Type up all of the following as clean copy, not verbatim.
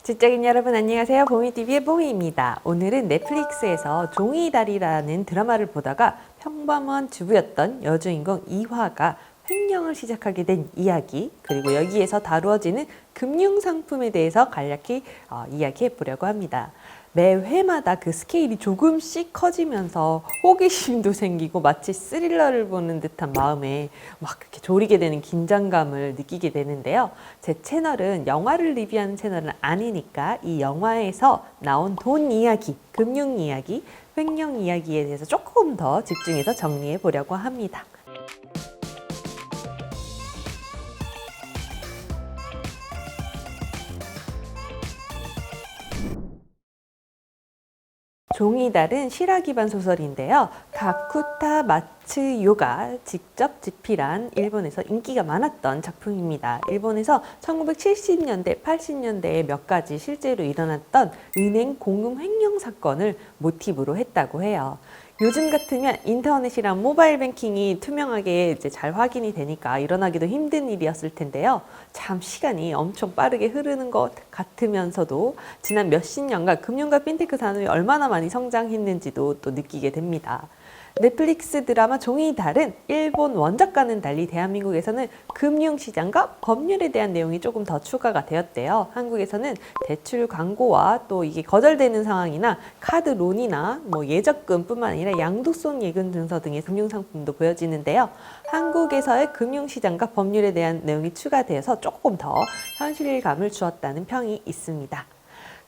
직장인 여러분 안녕하세요. 보미TV의 보미입니다. 오늘은 넷플릭스에서 종이다리라는 드라마를 보다가 평범한 주부였던 여주인공 이화가 횡령을 시작하게 된 이야기, 그리고 여기에서 다루어지는 금융상품에 대해서 간략히 이야기해 보려고 합니다. 매 회마다 그 스케일이 조금씩 커지면서 호기심도 생기고 마치 스릴러를 보는 듯한 마음에 막 그렇게 졸이게 되는 긴장감을 느끼게 되는데요. 제 채널은 영화를 리뷰하는 채널은 아니니까 이 영화에서 나온 돈 이야기, 금융 이야기, 횡령 이야기에 대해서 조금 더 집중해서 정리해 보려고 합니다. 종이달은 실화 기반 소설인데요. 가쿠타 마츠요가 직접 집필한 일본에서 인기가 많았던 작품입니다. 일본에서 1970년대, 80년대에 몇 가지 실제로 일어났던 은행 공금 횡령 사건을 모티브로 했다고 해요. 요즘 같으면 인터넷이랑 모바일 뱅킹이 투명하게 이제 잘 확인이 되니까 일어나기도 힘든 일이었을 텐데요. 참 시간이 엄청 빠르게 흐르는 것 같으면서도 지난 몇십 년간 금융과 핀테크 산업이 얼마나 많이 성장했는지도 또 느끼게 됩니다. 넷플릭스 드라마 종이달은 일본 원작과는 달리 대한민국에서는 금융시장과 법률에 대한 내용이 조금 더 추가가 되었대요. 한국에서는 대출 광고와 또 이게 거절되는 상황이나 카드론이나 예적금뿐만 아니라 양도성 예금 증서 등의 금융상품도 보여지는데요. 한국에서의 금융시장과 법률에 대한 내용이 추가되어서 조금 더 현실감을 주었다는 평이 있습니다.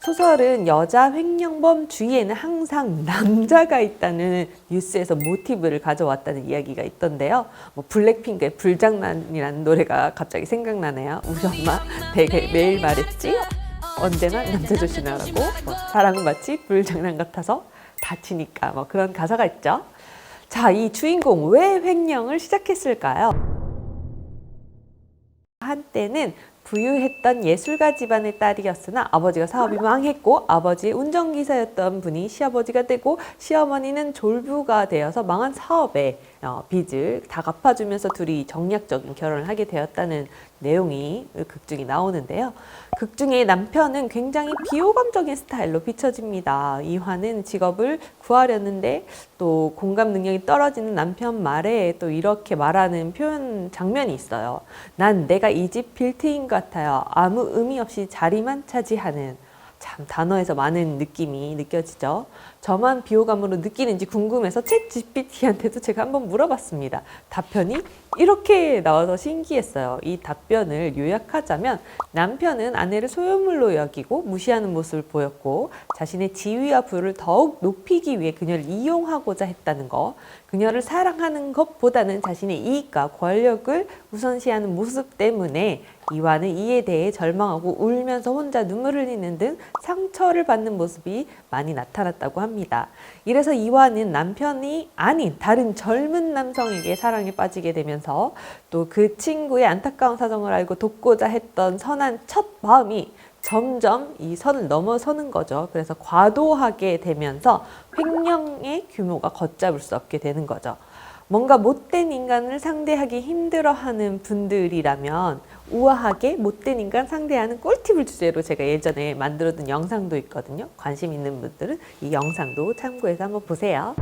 소설은 여자 횡령범 주위에는 항상 남자가 있다는 뉴스에서 모티브를 가져왔다는 이야기가 있던데요. 블랙핑크의 불장난이라는 노래가 갑자기 생각나네요. 우리 엄마 되게 매일 말했지? 언제나 남자 조심하라고. 사랑은 마치 불장난 같아서 다치니까 그런 가사가 있죠. 자, 이 주인공 왜 횡령을 시작했을까요? 한때는 부유했던 예술가 집안의 딸이었으나 아버지가 사업이 망했고 아버지의 운전기사였던 분이 시아버지가 되고 시어머니는 졸부가 되어서 망한 사업에 빚을 다 갚아주면서 둘이 정략적인 결혼을 하게 되었다는 내용이 극중에 나오는데요. 극중의 남편은 굉장히 비호감적인 스타일로 비춰집니다. 이화는 직업을 구하려는데 또 공감 능력이 떨어지는 남편 말에 또 이렇게 말하는 표현 장면이 있어요. 난 내가 이 집 빌트인 같아요. 아무 의미 없이 자리만 차지하는. 참 단어에서 많은 느낌이 느껴지죠. 저만 비호감으로 느끼는지 궁금해서 챗 GPT한테도 제가 한번 물어봤습니다. 답변이 이렇게 나와서 신기했어요. 이 답변을 요약하자면 남편은 아내를 소유물로 여기고 무시하는 모습을 보였고 자신의 지위와 부를 더욱 높이기 위해 그녀를 이용하고자 했다는 거, 그녀를 사랑하는 것보다는 자신의 이익과 권력을 우선시하는 모습 때문에 이화는 이에 대해 절망하고 울면서 혼자 눈물을 흘리는 등 상처를 받는 모습이 많이 나타났다고 합니다. 이래서 이화는 남편이 아닌 다른 젊은 남성에게 사랑에 빠지게 되면서 또 그 친구의 안타까운 사정을 알고 돕고자 했던 선한 첫 마음이 점점 이 선을 넘어서는 거죠. 그래서 과도하게 되면서 횡령의 규모가 걷잡을 수 없게 되는 거죠. 뭔가 못된 인간을 상대하기 힘들어하는 분들이라면 우아하게 못된 인간 상대하는 꿀팁을 주제로 제가 예전에 만들어둔 영상도 있거든요. 관심 있는 분들은 이 영상도 참고해서 한번 보세요.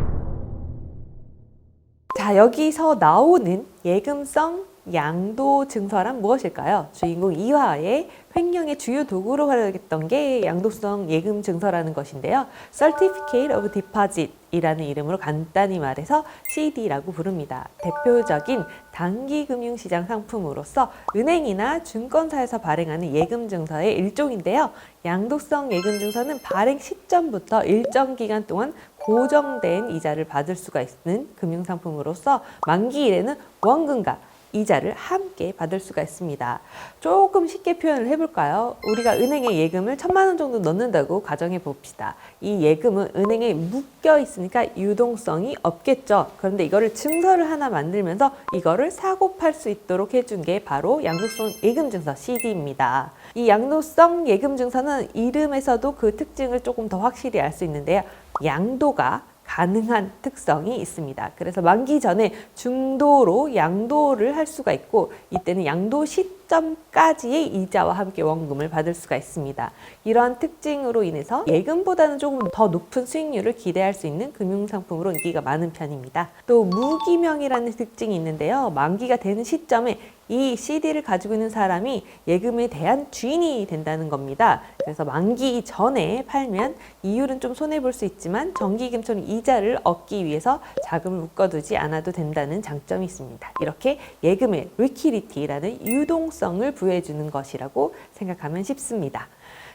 자, 여기서 나오는 예금성 양도 증서란 무엇일까요? 주인공 이화의 횡령의 주요 도구로 활용했던 게 양도성 예금 증서라는 것인데요. Certificate of Deposit 이라는 이름으로 간단히 말해서 CD라고 부릅니다. 대표적인 단기 금융시장 상품으로서 은행이나 증권사에서 발행하는 예금 증서의 일종인데요. 양도성 예금 증서는 발행 시점부터 일정 기간 동안 고정된 이자를 받을 수가 있는 금융상품으로서 만기일에는 원금과 이자를 함께 받을 수가 있습니다. 조금 쉽게 표현을 해볼까요? 우리가 은행에 예금을 1,000만 원 정도 넣는다고 가정해 봅시다. 이 예금은 은행에 묶여 있으니까 유동성이 없겠죠. 그런데 이거를 증서를 하나 만들면서 이거를 사고 팔 수 있도록 해준 게 바로 양도성 예금증서 CD입니다. 이 양도성 예금증서는 이름에서도 그 특징을 조금 더 확실히 알 수 있는데요. 양도가 가능한 특성이 있습니다. 그래서 만기 전에 중도로 양도를 할 수가 있고 이때는 양도 시점 시점까지의 이자와 함께 원금을 받을 수가 있습니다. 이러한 특징으로 인해서 예금보다는 조금 더 높은 수익률을 기대할 수 있는 금융상품으로 인기가 많은 편입니다. 또 무기명이라는 특징이 있는데요. 만기가 되는 시점에 이 CD를 가지고 있는 사람이 예금에 대한 주인이 된다는 겁니다. 그래서 만기 전에 팔면 이율은 좀 손해볼 수 있지만 정기예금처럼 이자를 얻기 위해서 자금을 묶어두지 않아도 된다는 장점이 있습니다. 이렇게 예금의 리퀴디티라는 유동성을 부여해주는 것이라고 생각하면 쉽습니다.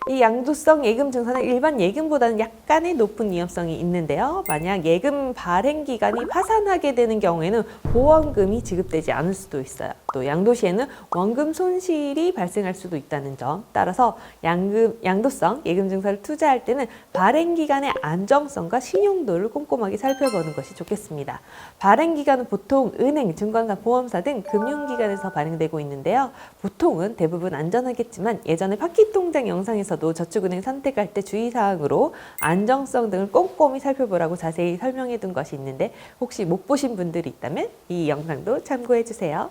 이 양도성 예금 증서는 일반 예금보다는 약간의 높은 위험성이 있는데요. 만약 예금 발행 기간이 파산하게 되는 경우에는 보험금이 지급되지 않을 수도 있어요. 또 양도 시에는 원금 손실이 발생할 수도 있다는 점. 따라서 양도성 예금 증서를 투자할 때는 발행 기간의 안정성과 신용도를 꼼꼼하게 살펴보는 것이 좋겠습니다. 발행 기간은 보통 은행, 증권사, 보험사 등 금융기관에서 발행되고 있는데요. 보통은 대부분 안전하겠지만 예전에 바퀴통장 영상에서도 저축은행 선택할 때 주의사항으로 안정성 등을 꼼꼼히 살펴보라고 자세히 설명해 둔 것이 있는데 혹시 못 보신 분들이 있다면 이 영상도 참고해 주세요.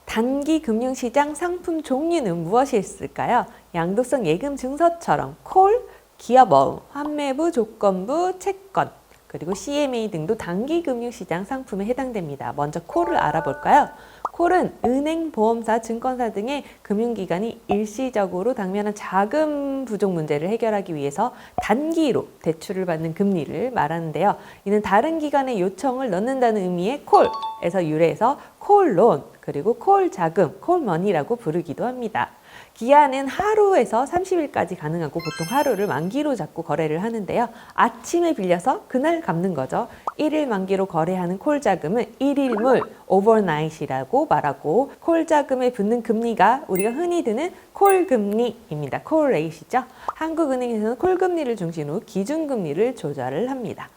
단기 금융시장 상품 종류는 무엇이 있을까요? 양도성 예금 증서처럼 콜, 기업어음, 환매부, 조건부, 채권, 그리고 CMA 등도 단기 금융시장 상품에 해당됩니다. 먼저 콜을 알아볼까요? 콜은 은행, 보험사, 증권사 등의 금융기관이 일시적으로 당면한 자금 부족 문제를 해결하기 위해서 단기로 대출을 받는 금리를 말하는데요. 이는 다른 기관의 요청을 넣는다는 의미의 콜에서 유래해서 콜론, 그리고 콜자금, 콜머니라고 부르기도 합니다. 기한은 하루에서 30일까지 가능하고 보통 하루를 만기로 잡고 거래를 하는데요. 아침에 빌려서 그날 갚는 거죠. 1일 만기로 거래하는 콜자금은 1일물, 오버나잇이라고 말하고 콜자금에 붙는 금리가 우리가 흔히 드는 콜금리입니다. 콜레이시죠. 한국은행에서는 콜금리를 중심으로 기준금리를 조절을 합니다.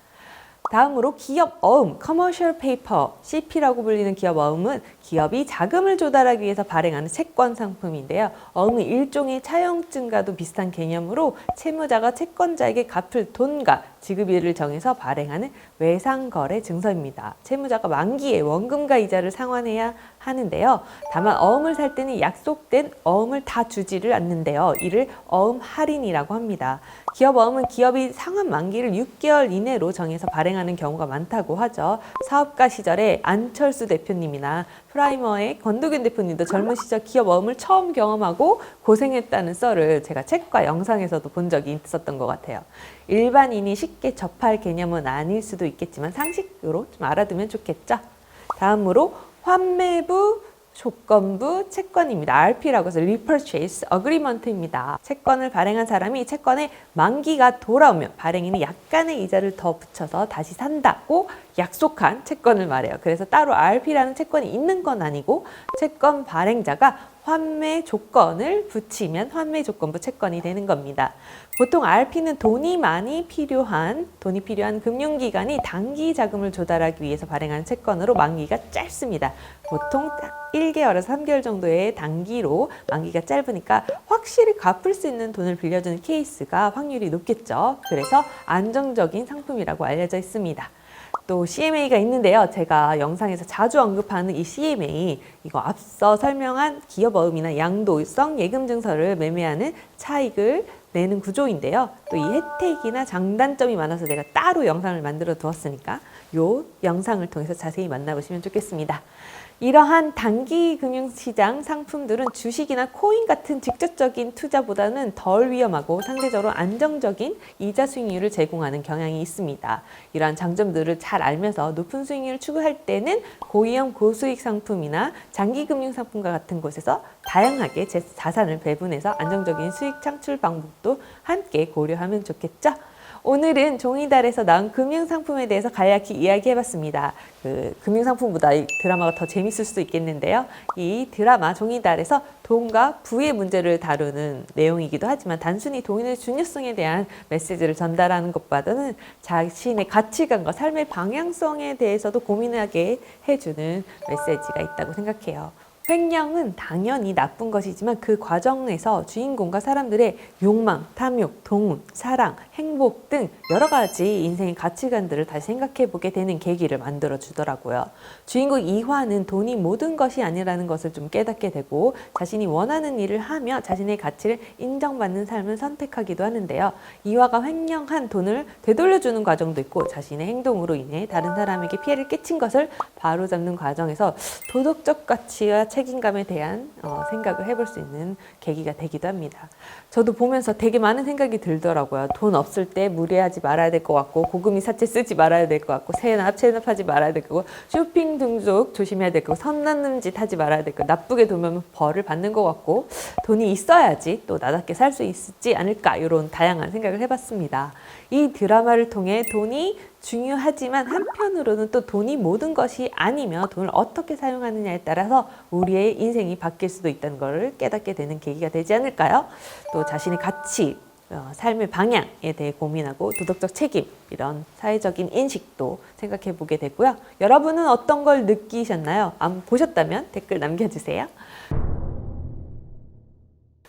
다음으로 기업어음, Commercial Paper, CP라고 불리는 기업어음은 기업이 자금을 조달하기 위해서 발행하는 채권 상품인데요. 어음은 일종의 차용증과도 비슷한 개념으로 채무자가 채권자에게 갚을 돈과 지급일을 정해서 발행하는 외상거래 증서입니다. 채무자가 만기에 원금과 이자를 상환해야 하는데요. 다만 어음을 살 때는 약속된 어음을 다 주지를 않는데요. 이를 어음 할인이라고 합니다. 기업어음은 기업이 상환 만기를 6개월 이내로 정해서 발행하는 경우가 많다고 하죠. 사업가 시절에 안철수 대표님이나 프라이머의 권도균 대표님도 젊은 시절 기업어음을 처음 경험하고 고생했다는 썰을 제가 책과 영상에서도 본 적이 있었던 것 같아요. 일반인이 쉽게 접할 개념은 아닐 수도 있겠지만 상식으로 좀 알아두면 좋겠죠. 다음으로 환매부, 조건부, 채권입니다. RP라고 해서 Repurchase Agreement입니다. 채권을 발행한 사람이 채권의 만기가 돌아오면 발행인이 약간의 이자를 더 붙여서 다시 산다고 약속한 채권을 말해요. 그래서 따로 RP라는 채권이 있는 건 아니고 채권 발행자가 환매 조건을 붙이면 환매 조건부 채권이 되는 겁니다. 보통 RP는 돈이 필요한 금융기관이 단기 자금을 조달하기 위해서 발행하는 채권으로 만기가 짧습니다. 보통 1개월에서 3개월 정도의 단기로 만기가 짧으니까 확실히 갚을 수 있는 돈을 빌려주는 케이스가 확률이 높겠죠. 그래서 안정적인 상품이라고 알려져 있습니다. 또 CMA가 있는데요. 제가 영상에서 자주 언급하는 이 CMA, 이거 앞서 설명한 기업어음이나 양도성 예금증서를 매매하는 차익을 내는 구조인데요. 또 이 혜택이나 장단점이 많아서 내가 따로 영상을 만들어 두었으니까 이 영상을 통해서 자세히 만나보시면 좋겠습니다. 이러한 단기 금융시장 상품들은 주식이나 코인 같은 직접적인 투자보다는 덜 위험하고 상대적으로 안정적인 이자 수익률을 제공하는 경향이 있습니다. 이러한 장점들을 잘 알면서 높은 수익률을 추구할 때는 고위험 고수익 상품이나 장기 금융 상품과 같은 곳에서 다양하게 자산을 배분해서 안정적인 수익 창출 방법도 함께 고려하면 좋겠죠. 오늘은 종이달에서 나온 금융상품에 대해서 간략히 이야기해봤습니다. 금융상품보다 이 드라마가 더 재밌을 수도 있겠는데요. 이 드라마 종이달에서 돈과 부의 문제를 다루는 내용이기도 하지만 단순히 돈의 중요성에 대한 메시지를 전달하는 것보다는 자신의 가치관과 삶의 방향성에 대해서도 고민하게 해주는 메시지가 있다고 생각해요. 횡령은 당연히 나쁜 것이지만 그 과정에서 주인공과 사람들의 욕망, 탐욕, 동운, 사랑, 행복 등 여러 가지 인생의 가치관들을 다시 생각해 보게 되는 계기를 만들어 주더라고요. 주인공 이화는 돈이 모든 것이 아니라는 것을 좀 깨닫게 되고 자신이 원하는 일을 하며 자신의 가치를 인정받는 삶을 선택하기도 하는데요. 이화가 횡령한 돈을 되돌려주는 과정도 있고 자신의 행동으로 인해 다른 사람에게 피해를 끼친 것을 바로잡는 과정에서 도덕적 가치와 책임감에 대한 생각을 해볼 수 있는 계기가 되기도 합니다. 저도 보면서 되게 많은 생각이 들더라고요. 돈 없을 때 무리하지 말아야 될 것 같고 고금이 사채 쓰지 말아야 될 것 같고 세납, 체납하지 말아야 될 거고 쇼핑 등록 조심해야 될 거고 선 넘는 짓 하지 말아야 될 거 나쁘게 돈면 벌을 받는 것 같고 돈이 있어야지 또 나답게 살 수 있지 않을까 이런 다양한 생각을 해봤습니다. 이 드라마를 통해 돈이 중요하지만 한편으로는 또 돈이 모든 것이 아니며 돈을 어떻게 사용하느냐에 따라서 우리의 인생이 바뀔 수도 있다는 것을 깨닫게 되는 계기가 되지 않을까요? 또 자신의 가치, 삶의 방향에 대해 고민하고 도덕적 책임, 이런 사회적인 인식도 생각해 보게 되고요. 여러분은 어떤 걸 느끼셨나요? 보셨다면 댓글 남겨주세요.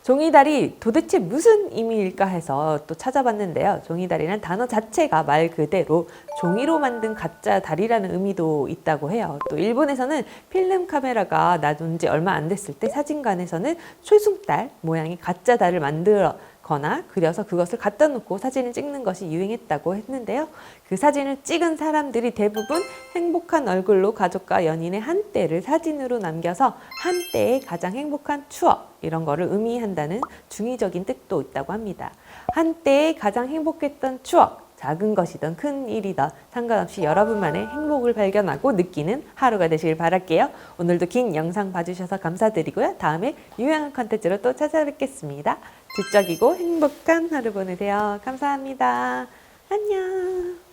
종이다리 도대체 무슨 의미일까 해서 또 찾아봤는데요. 종이다리는 단어 자체가 말 그대로 종이로 만든 가짜 다리라는 의미도 있다고 해요. 또 일본에서는 필름 카메라가 나온 지 얼마 안 됐을 때 사진관에서는 초승달 모양의 가짜 달을 만들어 거나 그려서 그것을 갖다 놓고 사진을 찍는 것이 유행했다고 했는데요. 그 사진을 찍은 사람들이 대부분 행복한 얼굴로 가족과 연인의 한때를 사진으로 남겨서 한때의 가장 행복한 추억 이런 거를 의미한다는 중의적인 뜻도 있다고 합니다. 한때의 가장 행복했던 추억, 작은 것이든 큰 일이든 상관없이 여러분만의 행복을 발견하고 느끼는 하루가 되시길 바랄게요. 오늘도 긴 영상 봐주셔서 감사드리고요. 다음에 유용한 컨텐츠로 또 찾아뵙겠습니다. 지적이고 행복한 하루 보내세요. 감사합니다. 안녕.